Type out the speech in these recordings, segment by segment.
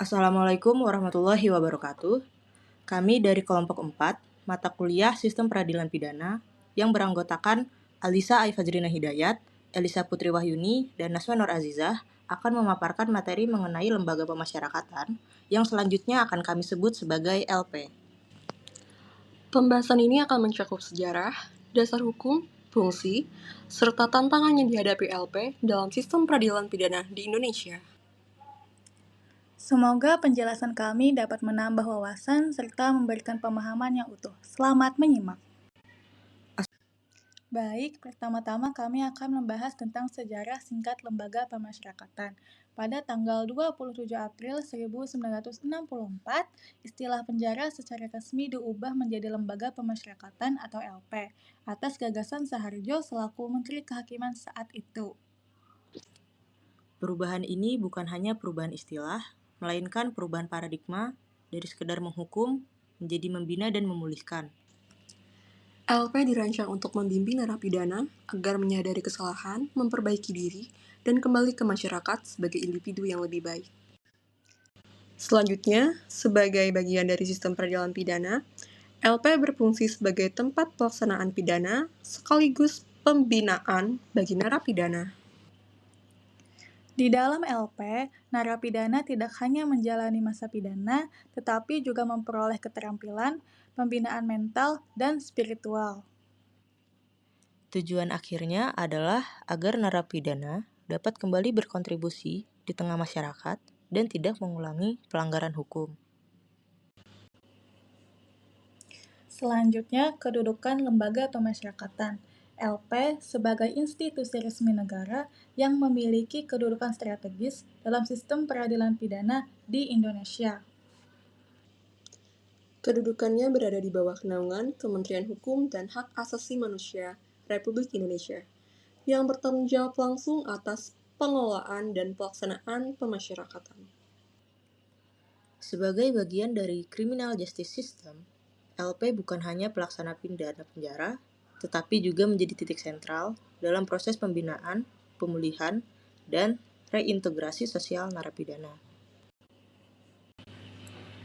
Assalamualaikum warahmatullahi wabarakatuh. Kami dari kelompok 4, mata kuliah Sistem Peradilan Pidana, yang beranggotakan Alisa Aifajrina Hidayat, Elisa Putri Wahyuni, dan Naswa Nur Azizah, akan memaparkan materi mengenai lembaga pemasyarakatan, yang selanjutnya akan kami sebut sebagai LP. Pembahasan ini akan mencakup sejarah, dasar hukum, fungsi, serta tantangan yang dihadapi LP dalam sistem peradilan pidana di Indonesia. Semoga penjelasan kami dapat menambah wawasan serta memberikan pemahaman yang utuh. Selamat menyimak. Baik, pertama-tama kami akan membahas tentang sejarah singkat lembaga pemasyarakatan. Pada tanggal 27 April 1964, istilah penjara secara resmi diubah menjadi Lembaga Pemasyarakatan atau LP, atas gagasan Saharjo selaku Menteri Kehakiman saat itu. Perubahan ini bukan hanya perubahan istilah, melainkan perubahan paradigma dari sekedar menghukum menjadi membina dan memulihkan. LP dirancang untuk membimbing narapidana agar menyadari kesalahan, memperbaiki diri, dan kembali ke masyarakat sebagai individu yang lebih baik. Selanjutnya, sebagai bagian dari sistem peradilan pidana, LP berfungsi sebagai tempat pelaksanaan pidana sekaligus pembinaan bagi narapidana. Di dalam LP, narapidana tidak hanya menjalani masa pidana, tetapi juga memperoleh keterampilan, pembinaan mental, dan spiritual. Tujuan akhirnya adalah agar narapidana dapat kembali berkontribusi di tengah masyarakat dan tidak mengulangi pelanggaran hukum. Selanjutnya, kedudukan lembaga pemasyarakatan. LP sebagai institusi resmi negara yang memiliki kedudukan strategis dalam sistem peradilan pidana di Indonesia. Kedudukannya berada di bawah naungan Kementerian Hukum dan Hak Asasi Manusia Republik Indonesia, yang bertanggung jawab langsung atas pengelolaan dan pelaksanaan pemasyarakatan. Sebagai bagian dari Criminal Justice System, LP bukan hanya pelaksana pidana penjara, tetapi juga menjadi titik sentral dalam proses pembinaan, pemulihan, dan reintegrasi sosial narapidana.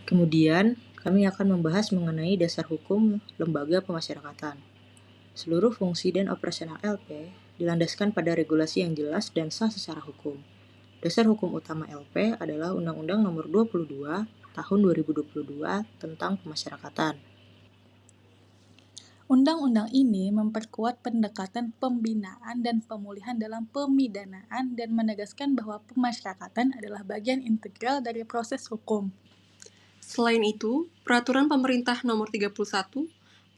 Kemudian, kami akan membahas mengenai dasar hukum lembaga pemasyarakatan. Seluruh fungsi dan operasional LP dilandaskan pada regulasi yang jelas dan sah secara hukum. Dasar hukum utama LP adalah Undang-Undang Nomor 22 Tahun 2022 tentang Pemasyarakatan. Undang-undang ini memperkuat pendekatan pembinaan dan pemulihan dalam pemidanaan dan menegaskan bahwa pemasyarakatan adalah bagian integral dari proses hukum. Selain itu, Peraturan Pemerintah Nomor 31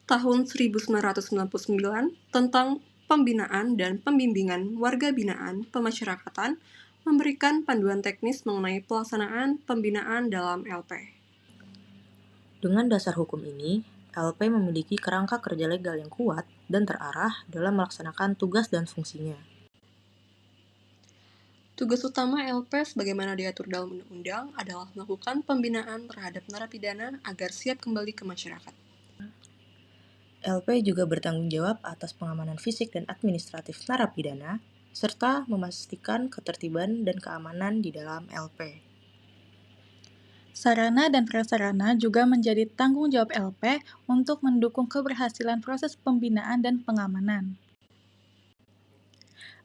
Tahun 1999 tentang Pembinaan dan Pembimbingan Warga Binaan Pemasyarakatan memberikan panduan teknis mengenai pelaksanaan pembinaan dalam LP. Dengan dasar hukum ini, LP memiliki kerangka kerja legal yang kuat dan terarah dalam melaksanakan tugas dan fungsinya. Tugas utama LP sebagaimana diatur dalam undang-undang adalah melakukan pembinaan terhadap narapidana agar siap kembali ke masyarakat. LP juga bertanggung jawab atas pengamanan fisik dan administratif narapidana, serta memastikan ketertiban dan keamanan di dalam LP. Sarana dan prasarana juga menjadi tanggung jawab LP untuk mendukung keberhasilan proses pembinaan dan pengamanan.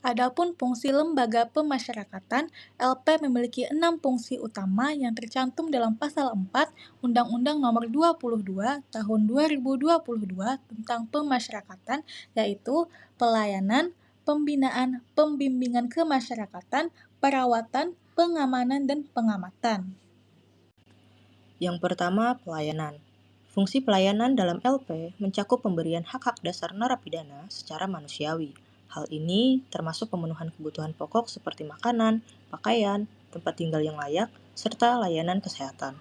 Adapun fungsi lembaga pemasyarakatan, LP memiliki 6 fungsi utama yang tercantum dalam Pasal 4 Undang-Undang Nomor 22 Tahun 2022 tentang Pemasyarakatan, yaitu pelayanan, pembinaan, pembimbingan kemasyarakatan, perawatan, pengamanan, dan pengamatan. Yang pertama, pelayanan. Fungsi pelayanan dalam LP mencakup pemberian hak-hak dasar narapidana secara manusiawi. Hal ini termasuk pemenuhan kebutuhan pokok seperti makanan, pakaian, tempat tinggal yang layak, serta layanan kesehatan.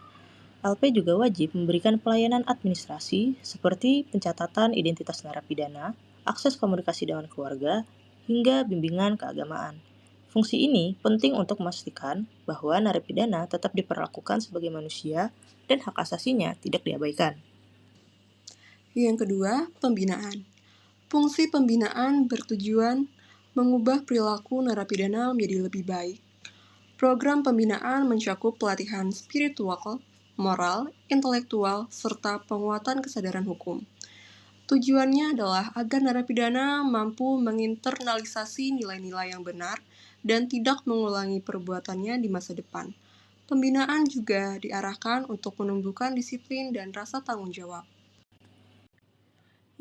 LP juga wajib memberikan pelayanan administrasi seperti pencatatan identitas narapidana, akses komunikasi dengan keluarga, hingga bimbingan keagamaan. Fungsi ini penting untuk memastikan bahwa narapidana tetap diperlakukan sebagai manusia dan hak asasinya tidak diabaikan. Yang kedua, pembinaan. Fungsi pembinaan bertujuan mengubah perilaku narapidana menjadi lebih baik. Program pembinaan mencakup pelatihan spiritual, moral, intelektual, serta penguatan kesadaran hukum. Tujuannya adalah agar narapidana mampu menginternalisasi nilai-nilai yang benar dan tidak mengulangi perbuatannya di masa depan. Pembinaan juga diarahkan untuk menumbuhkan disiplin dan rasa tanggung jawab.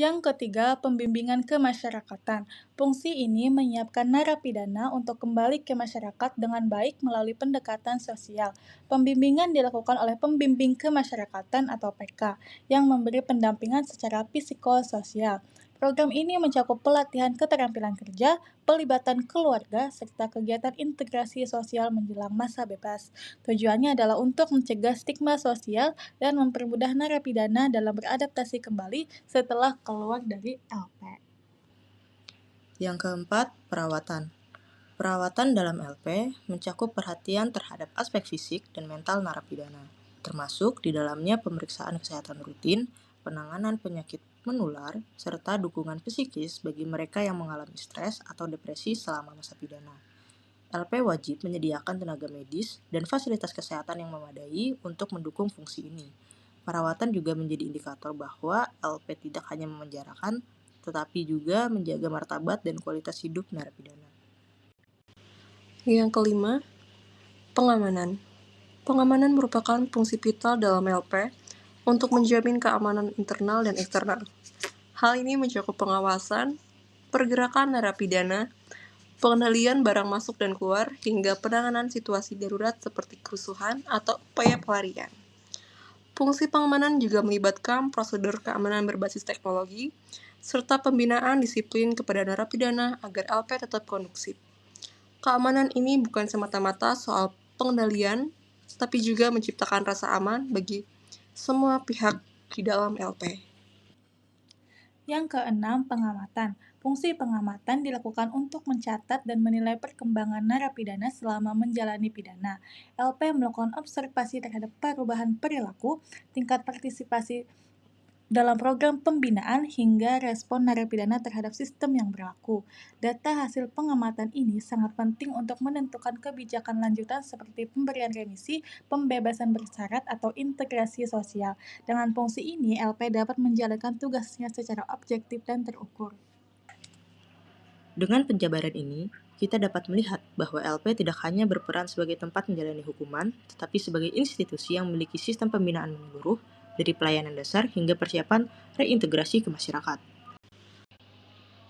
Yang ketiga, pembimbingan kemasyarakatan. Fungsi ini menyiapkan narapidana untuk kembali ke masyarakat dengan baik melalui pendekatan sosial. Pembimbingan dilakukan oleh pembimbing kemasyarakatan atau PK yang memberi pendampingan secara psikososial. Program ini mencakup pelatihan keterampilan kerja, pelibatan keluarga, serta kegiatan integrasi sosial menjelang masa bebas. Tujuannya adalah untuk mencegah stigma sosial dan mempermudah narapidana dalam beradaptasi kembali setelah keluar dari LP. Yang keempat, perawatan. Perawatan dalam LP mencakup perhatian terhadap aspek fisik dan mental narapidana, termasuk di dalamnya pemeriksaan kesehatan rutin, penanganan penyakit menular, serta dukungan psikis bagi mereka yang mengalami stres atau depresi selama masa pidana. LP wajib menyediakan tenaga medis dan fasilitas kesehatan yang memadai untuk mendukung fungsi ini. Perawatan juga menjadi indikator bahwa LP tidak hanya memenjarakan, tetapi juga menjaga martabat dan kualitas hidup narapidana. Yang kelima, pengamanan. Pengamanan merupakan fungsi vital dalam LP untuk menjamin keamanan internal dan eksternal. Hal ini mencakup pengawasan, pergerakan narapidana, pengendalian barang masuk dan keluar, hingga penanganan situasi darurat seperti kerusuhan atau upaya pelarian. Fungsi pengamanan juga melibatkan prosedur keamanan berbasis teknologi, serta pembinaan disiplin kepada narapidana agar LP tetap kondusif. Keamanan ini bukan semata-mata soal pengendalian, tapi juga menciptakan rasa aman bagi semua pihak di dalam LP. Yang keenam, pengamatan. Fungsi pengamatan dilakukan untuk mencatat dan menilai perkembangan narapidana selama menjalani pidana. LP melakukan observasi terhadap perubahan perilaku, tingkat partisipasi dalam program pembinaan hingga respon narapidana terhadap sistem yang berlaku. Data hasil pengamatan ini sangat penting untuk menentukan kebijakan lanjutan seperti pemberian remisi, pembebasan bersyarat, atau integrasi sosial. Dengan fungsi ini, LP dapat menjalankan tugasnya secara objektif dan terukur. Dengan penjabaran ini, kita dapat melihat bahwa LP tidak hanya berperan sebagai tempat menjalani hukuman, tetapi sebagai institusi yang memiliki sistem pembinaan menyeluruh, dari pelayanan dasar hingga persiapan reintegrasi ke masyarakat.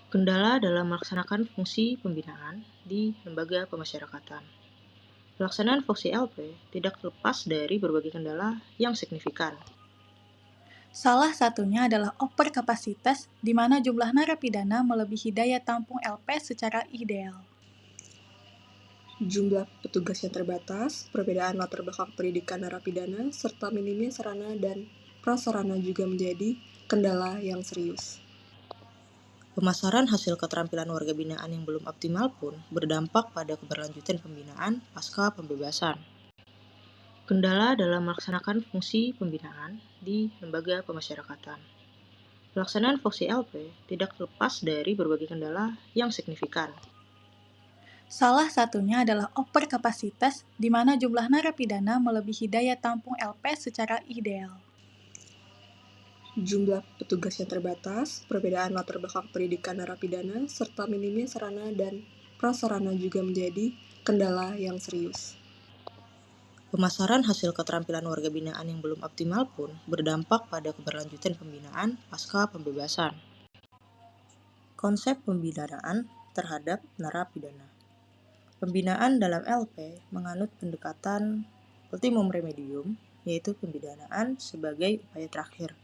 Kendala dalam melaksanakan fungsi pembinaan di lembaga pemasyarakatan. Pelaksanaan fungsi LP tidak lepas dari berbagai kendala yang signifikan. Salah satunya adalah overkapasitas, di mana jumlah narapidana melebihi daya tampung LP secara ideal. Jumlah petugas yang terbatas, perbedaan latar belakang pendidikan narapidana, serta minimnya sarana dan prasarana juga menjadi kendala yang serius. Pemasaran hasil keterampilan warga binaan yang belum optimal pun berdampak pada keberlanjutan pembinaan pasca pembebasan. Kendala dalam melaksanakan fungsi pembinaan di lembaga pemasyarakatan. Pelaksanaan fungsi LP tidak lepas dari berbagai kendala yang signifikan. Salah satunya adalah overkapasitas, di mana jumlah narapidana melebihi daya tampung LP secara ideal. Jumlah petugas yang terbatas, perbedaan latar belakang pendidikan narapidana, serta minimnya sarana dan prasarana juga menjadi kendala yang serius. Pemasaran hasil keterampilan warga binaan yang belum optimal pun berdampak pada keberlanjutan pembinaan pasca pembebasan. Konsep pembinaan terhadap narapidana. Pembinaan dalam LP menganut pendekatan ultimum remedium, yaitu pembinaan sebagai upaya terakhir.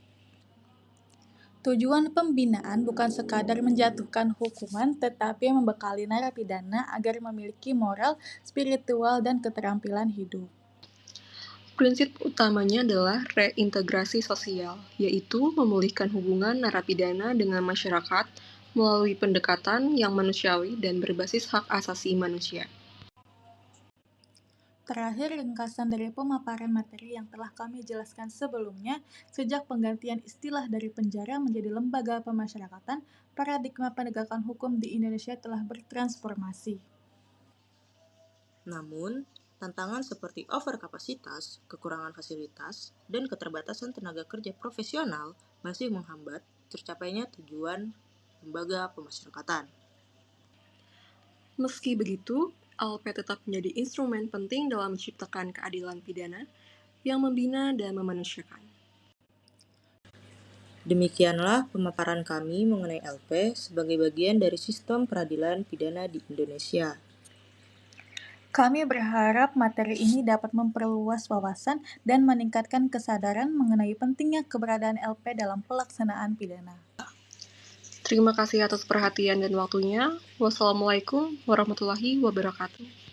Tujuan pembinaan bukan sekadar menjatuhkan hukuman, tetapi membekali narapidana agar memiliki moral, spiritual, dan keterampilan hidup. Prinsip utamanya adalah reintegrasi sosial, yaitu memulihkan hubungan narapidana dengan masyarakat melalui pendekatan yang manusiawi dan berbasis hak asasi manusia. Terakhir, ringkasan dari pemaparan materi yang telah kami jelaskan sebelumnya, sejak penggantian istilah dari penjara menjadi lembaga pemasyarakatan, paradigma penegakan hukum di Indonesia telah bertransformasi. Namun, Tantangan seperti overkapasitas, kekurangan fasilitas, dan keterbatasan tenaga kerja profesional masih menghambat tercapainya tujuan lembaga pemasyarakatan. Meski begitu, LP tetap menjadi instrumen penting dalam menciptakan keadilan pidana yang membina dan memanusiakan. Demikianlah pemaparan kami mengenai LP sebagai bagian dari sistem peradilan pidana di Indonesia. Kami berharap materi ini dapat memperluas wawasan dan meningkatkan kesadaran mengenai pentingnya keberadaan LP dalam pelaksanaan pidana. Terima kasih atas perhatian dan waktunya. Wassalamualaikum warahmatullahi wabarakatuh.